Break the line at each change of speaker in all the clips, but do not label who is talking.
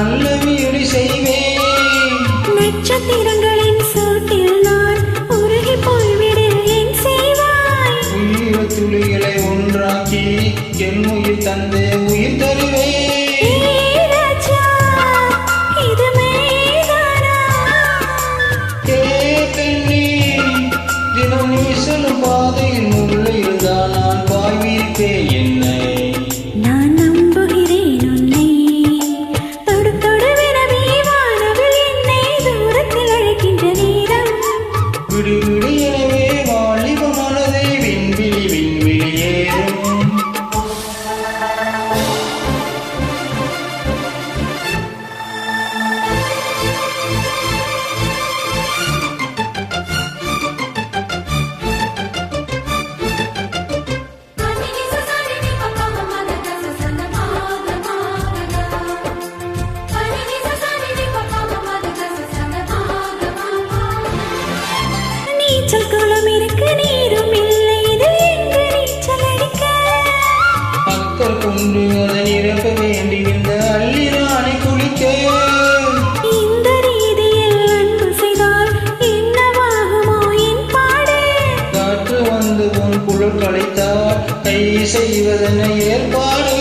நல்ல வீடு செய்வேன்.
நட்சத்திரங்களின் சூட்டில் நான் உருகி போய்விடு என் செய்வாய்.
உயிர் துளிகளை ஒன்றாக்கி என் உயிர் தந்தே உயிர் தருவேன். பாதையில் முள்ள இருந்தால் நான் பாய்விருப்பேன் என்னை.
நான் நம்புகிறேன் உன்னை. தொடு தொடுவெனவே வானவில் என்னை தூரத்தில் அழைக்கின்ற நேரம்.
விடு விடு எனவே வாலிப மனதை விண்வெளி விண்வெளி ஏறும்.
நீச்சல் குளம் இருக்கு நீரும் இல்லை இது எங்கு நீச்சல் அடிக்க.
மக்கள் கொண்டு அதை நிரப்ப வேண்டி இந்த அள்ளிரானை குளிக்க.
இந்த ரீதியில் அன்பு செய்தால் என்னவாகுமோ என் பாடு.
காற்று வந்து உன் குழல் களைத்தால் கை செய்வதென ஏற்பாடு.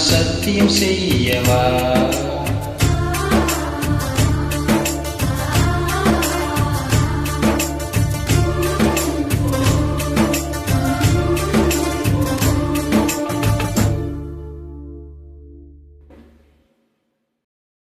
சத்தியம் செய்யவா?